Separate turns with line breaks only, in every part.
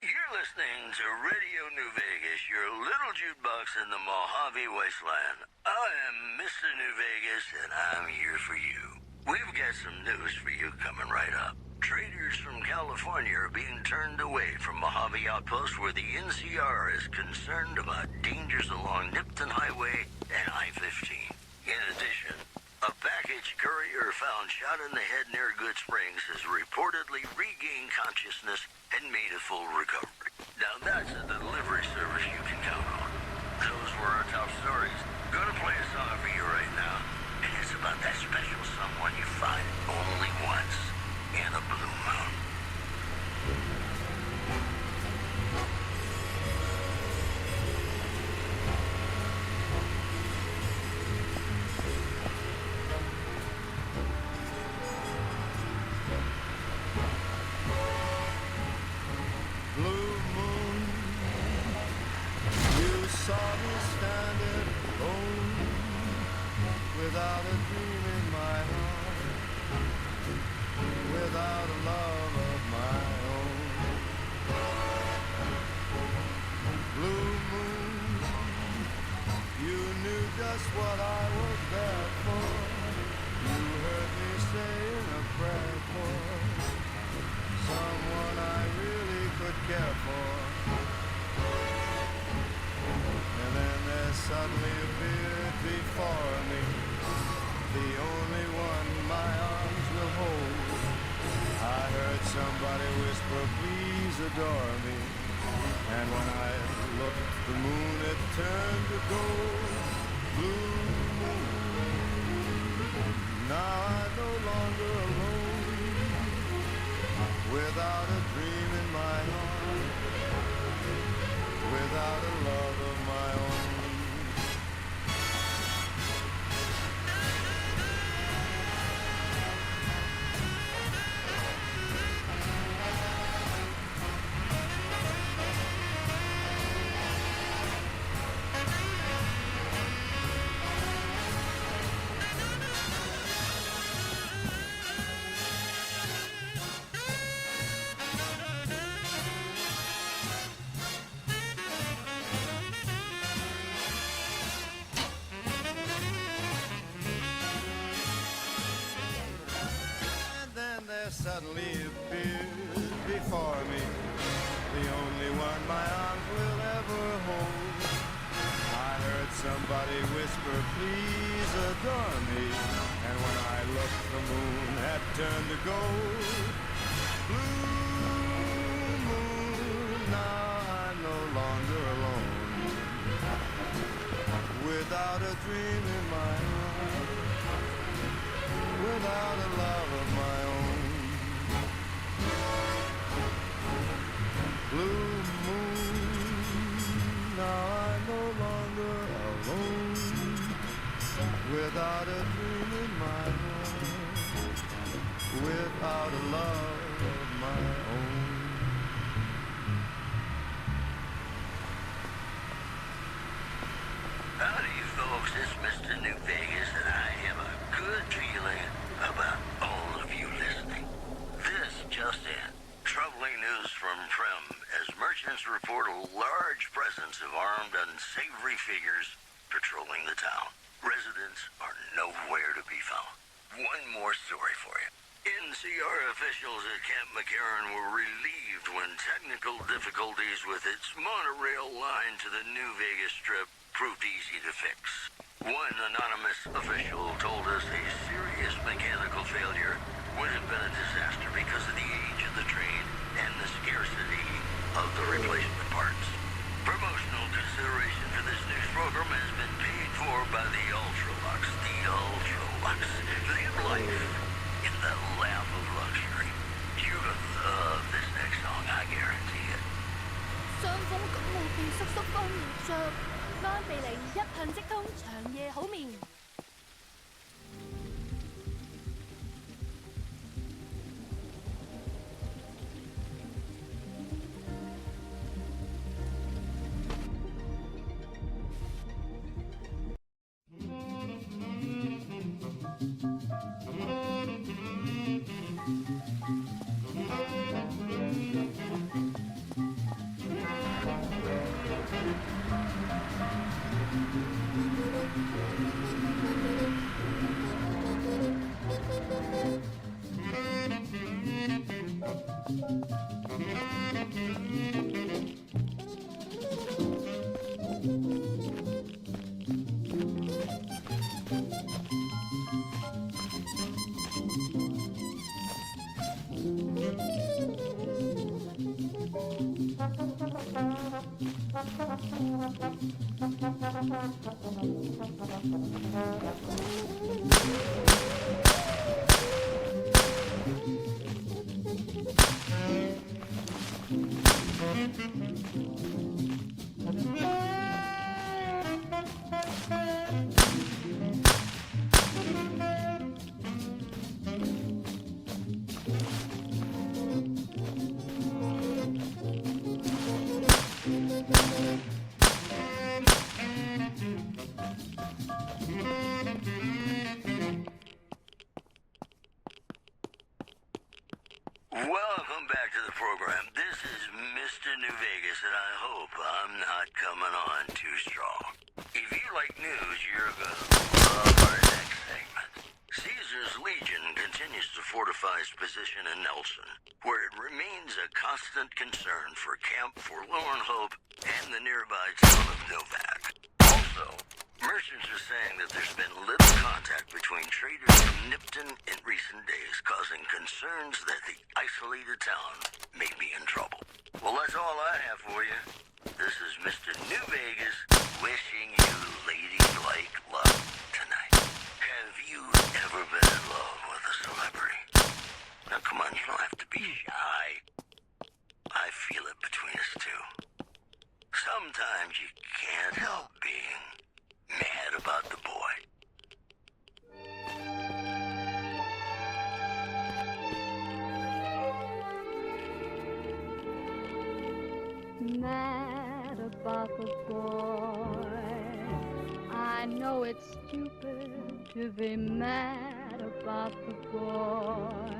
You're listening to Radio New Vegas, your little jukebox in the Mojave Wasteland. I am Mr. New Vegas, and I'm here for you. We've got some news for you coming right up. Traders from California are being turned away from Mojave Outpost where the NCR is concerned about dangers along Nipton Highway and I-15. In addition, a package courier found shot in the head near Good Springs has reportedly regained consciousness and made a full recovery. Now that's a delivery service you can count on. Those were our top stories. Gonna play a song for you right now. And it's about that special someone you find only once in a blue moon.
Without a dream in my heart, without a love of my own. Blue moon, you knew just what I was there for. You heard me saying a prayer for someone I really could care for. And then there suddenly appeared before me the only one my arms will hold. I heard somebody whisper, please adore me. And when I looked, the moon had turned to gold. Blue moon, now I'm no longer alone. Without a dream in my heart, without a love of my own. Suddenly appeared before me the only one my arms will ever hold. I heard somebody whisper, please adore me. And when I looked, the moon had turned to gold. Blue moon, now I'm no longer alone. Without a dream in my heart, without a love of my own. Blue moon, now I'm no longer alone. Without a dream in my heart, without a love of my own.
Howdy, folks, it's Mr. New Vegas, and I have a good feeling about all of you listening. This just in. Troubling news from Prim as merchants report a large presence of armed, unsavory figures patrolling the town. Residents are nowhere to be found. One more story for you. NCR officials at Camp McCarran were relieved when technical difficulties with its monorail line to the New Vegas Strip proved easy to fix. One anonymous official told us a serious mechanical failure would have been a disaster because of the age of the train and the scarcity of the replacement parts. Promotional consideration for this news program has been paid for by the Ultralux. The Ultralux. Live life in the lap of luxury. You're gonna love this next song, I guarantee it.
傷風感冒鼻塞塞乾唔着，安鼻靈一噴即通，長夜好眠。
Welcome back to the program. This is Mr. New Vegas, and I hope I'm not coming on too strong. If you like news, you're gonna love our next segment. Caesar's Legion continues to fortify its position in Nelson, where it remains a constant concern for Camp Forlorn Hope and the nearby town of Novak. Also, merchants are saying that there's been little contact between traders from Nipton in recent days, causing concerns that the isolated town may be in trouble. Well, that's all I have for you. This is Mr. New Vegas wishing you ladylike luck tonight. Have you ever been in love with a celebrity? Now, come on, you don't have to be shy. I feel it between us two. Sometimes you can't help being mad about the boy.
Mad about the boy. I know it's stupid to be mad about the boy.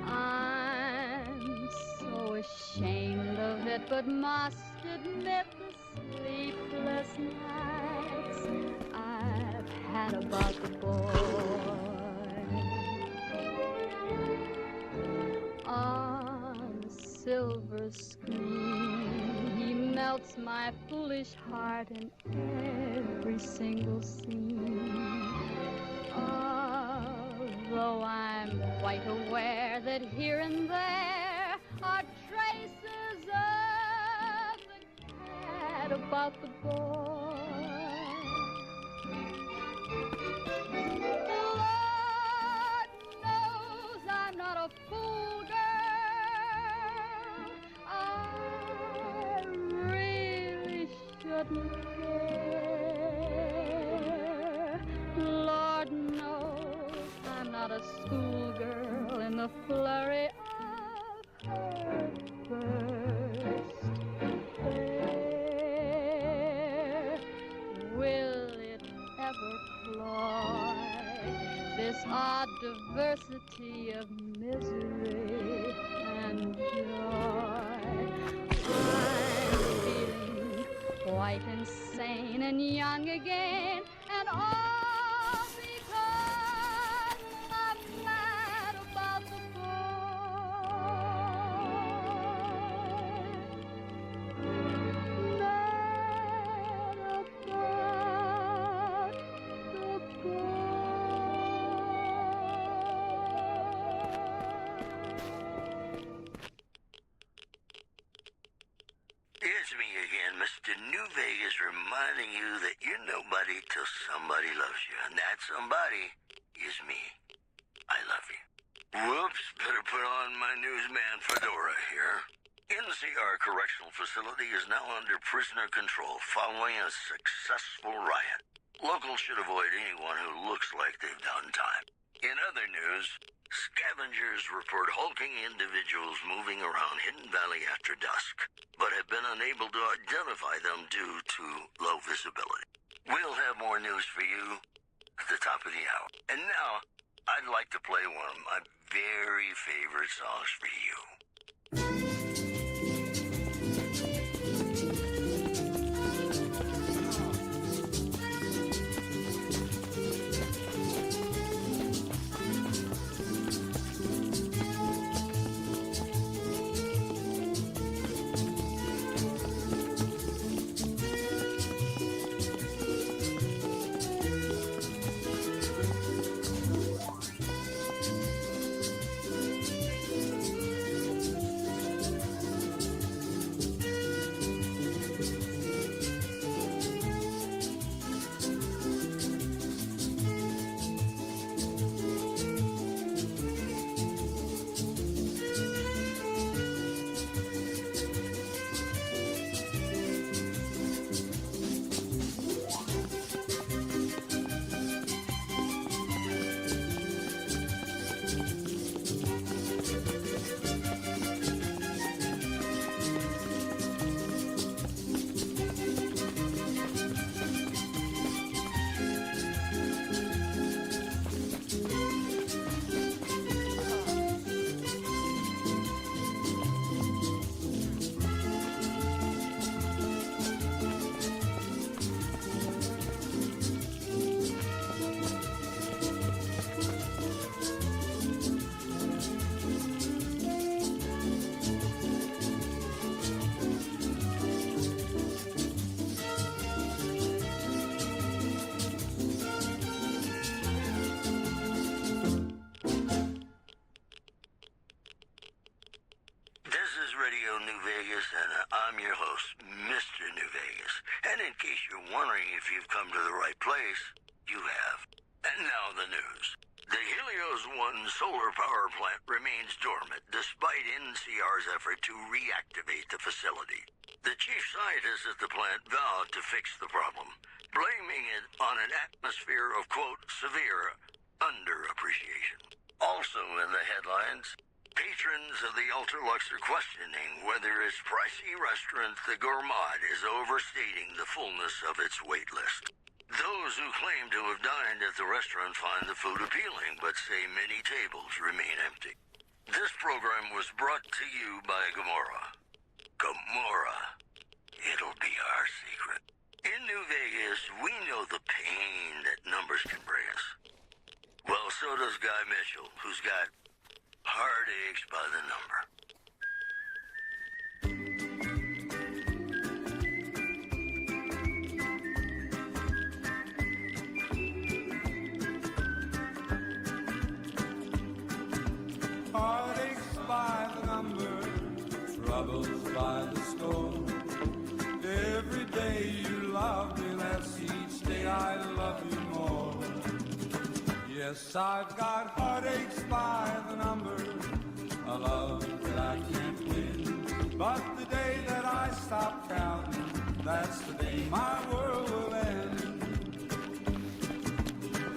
I'm so ashamed of it, but must admit the sleepless nights I've had about the boy. On the silver screen, he melts my foolish heart in every single scene. Although I'm quite aware that here and there are traces of the cat about the boy. Lord knows I'm not a fool, girl. I really shouldn't care. Lord knows I'm not a schoolgirl in the flurry of her first affair. Will it ever cloy this odd diversity of misery and joy? I'm feeling quite insane and young again, and all because I'm mad about the boy. Mad about the boy.
It's me again, Mr. New Vegas, reminding you that you're nobody till somebody loves you, and that somebody is me. I love you. Whoops, better put on my newsman fedora here. NCR Correctional Facility is now under prisoner control following a successful riot. Locals should avoid anyone who looks like they've done time. In other news, scavengers report hulking individuals moving around Hidden Valley after dusk, but have been unable to identify them due to low visibility. We'll have more news for you at the top of the hour. And now, I'd like to play one of my very favorite songs for you. Vegas, and I'm your host, Mr. New Vegas. And in case you're wondering if you've come to the right place, you have. And now the news. The Helios 1 solar power plant remains dormant despite NCR's effort to reactivate the facility. The chief scientist at the plant vowed to fix the problem, blaming it on an atmosphere of, quote, severe underappreciation. Also in the headlines, patrons of the Ultralux are questioning whether its pricey restaurant, the Gourmand, is overstating the fullness of its wait list. Those who claim to have dined at the restaurant find the food appealing, but say many tables remain empty. This program was brought to you by Gamora. Gamora. It'll be our secret. In New Vegas, we know the pain that numbers can bring us. Well, so does Guy Mitchell, who's got heartaches by the number.
Heartaches by the number, troubles by the score. Every day you love me less, each day I love you more. Yes, I've got heartaches by the number, a love that I can't win. But the day that I stop counting, that's the day my world will end.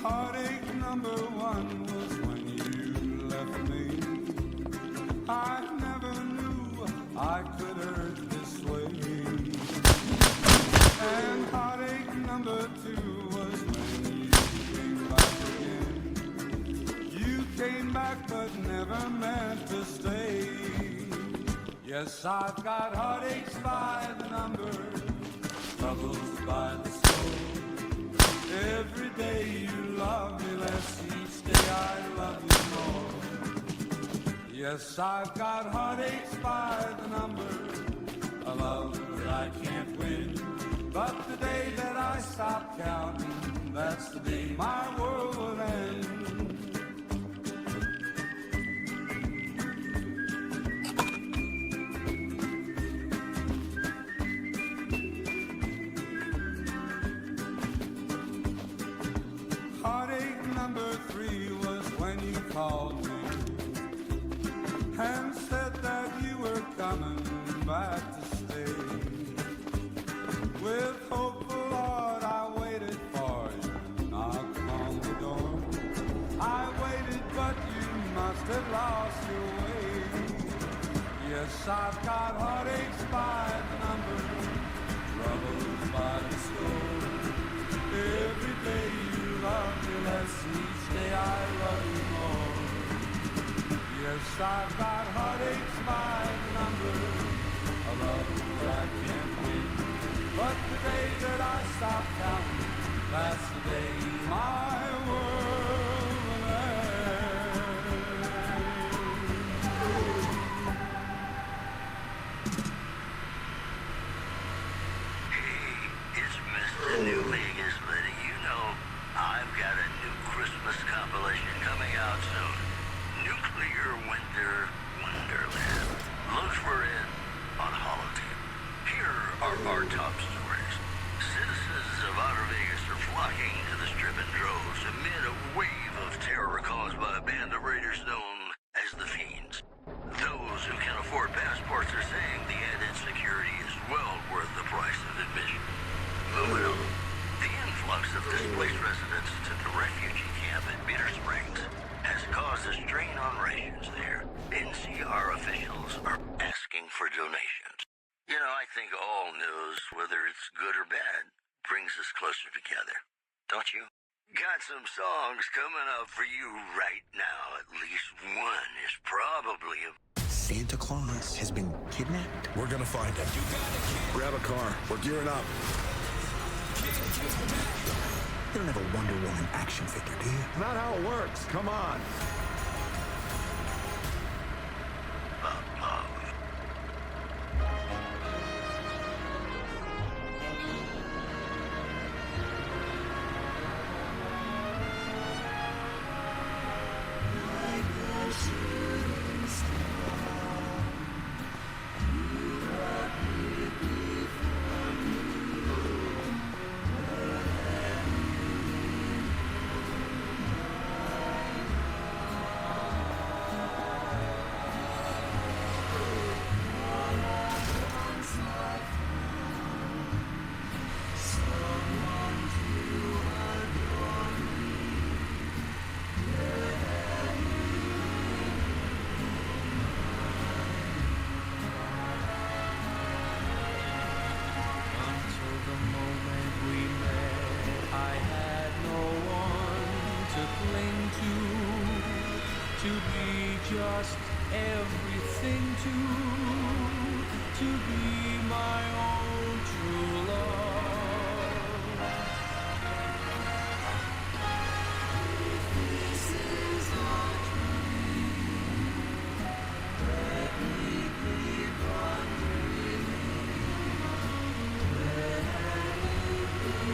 Heartache number one was when you left me. I never knew I could hurt this way. And heartache number two was when you came back again. You came back but never meant to stay. Yes, I've got heartaches by the number, troubles by the score. Every day you love me less, each day I love you more. Yes, I've got heartaches by the number, a love that I can't win. But the day that I stop counting, that's the day my world will end. Heartache number three was when you called me and said that you were coming back to stay. With hopeful heart I waited for you, knocked on the door. I waited but you must have lost your way. Yes, I've got heartaches by the number, troubles by the score. Every day you love me less, each day I love you more. Yes, I've got heartaches by the number, a love that I can't win. But the day that I stop counting, that's the day my world will end.
Hey, it's Mr. New Vegas letting you know I've got a new Christmas compilation coming out soon. Nuclear Winter Wonderland. Look for it on Holotape. Here are our top stories. Citizens of Outer Vegas are flocking to the Strip in droves amid a wave of terror caused by a band of raiders known as the Fiends. Those who can afford passports are saying the added security is well worth the price of admission. Moving on. The influx of displaced residents to the refugee camp at Bitter Springs has caused a strain on rations there. NCR officials are asking for donations. You know, I think all news, whether it's good or bad, brings us closer together. Don't you? Got some songs coming up for you right now. At least one is probably a...
Santa Claus has been kidnapped?
We're gonna find him. Grab a car. We're gearing up.
You don't have a Wonder Woman action figure, do you?
Not how it works. Come on.
love.
just everything to be my own true love. This is our dream. Let me keep on dreaming. Let it be.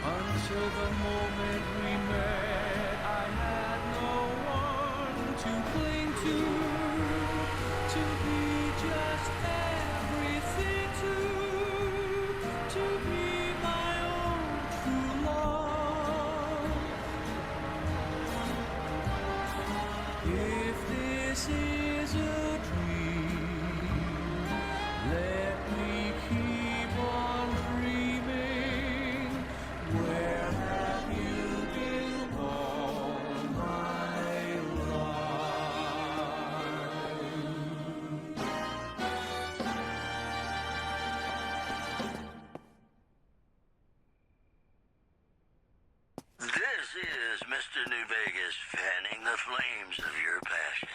Until the moment we met, I had no one to cling to be just everything to be my own true love. If this is a dream, let me keep on dreaming. Where have you been all my life?
This is Mr. New Vegas fanning the flames of your passion.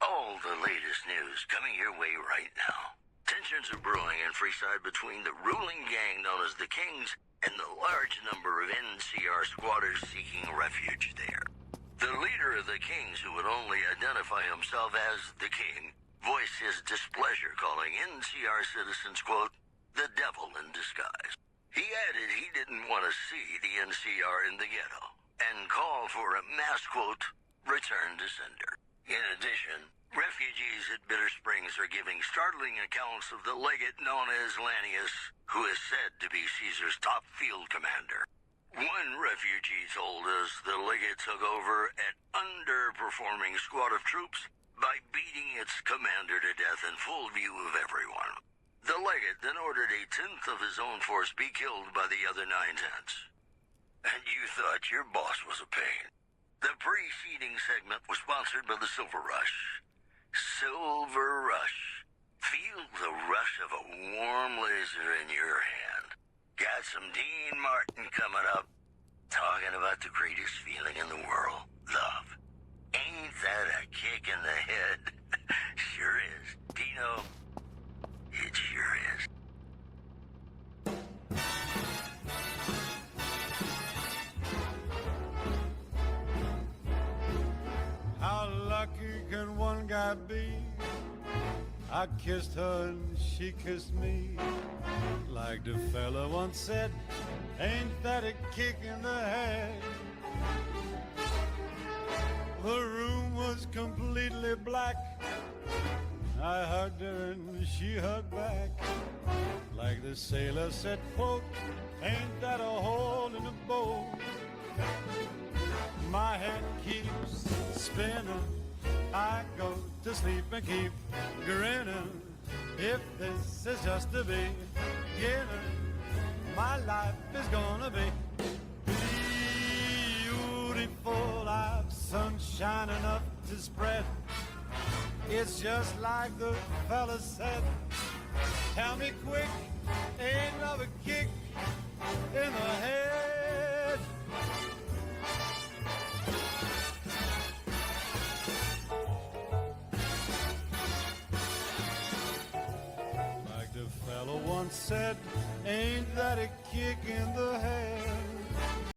All the latest news coming your way right now. Tensions are brewing in Freeside between the ruling gang known as the Kings and the large number of NCR squatters seeking refuge there. The leader of the Kings, who would only identify himself as the King, voiced his displeasure, calling NCR citizens, quote, the devil in disguise. He added he didn't want to see the NCR in the ghetto and called for a mass, quote, return to sender. In addition, refugees at Bitter Springs are giving startling accounts of the legate known as Lanius, who is said to be Caesar's top field commander. One refugee told us the legate took over an underperforming squad of troops by beating its commander to death in full view of everyone. The legate then ordered a tenth of his own force be killed by the other 9/10. And you thought your boss was a pain. The preceding segment was sponsored by the Silver Rush. Silver Rush. Feel the rush of a warm laser in your hand. Got some Dean Martin coming up, talking about the greatest feeling in the world, love. Ain't that a kick in the head? Sure is. Dino, it sure is.
How lucky can one guy be? I kissed her and she kissed me. Like the fella once said, ain't that a kick in the head? The room was completely black. I hugged her and she hugged back. Like the sailor said, quote, ain't that a hole in the boat? My head keeps spinning. I go to sleep and keep grinning. If this is just the beginning, my life is gonna be beautiful. I've sunshine enough to spread. It's just like the fella said. Tell me quick, ain't another kick in the head. Like the fella once said, ain't that a kick in the head?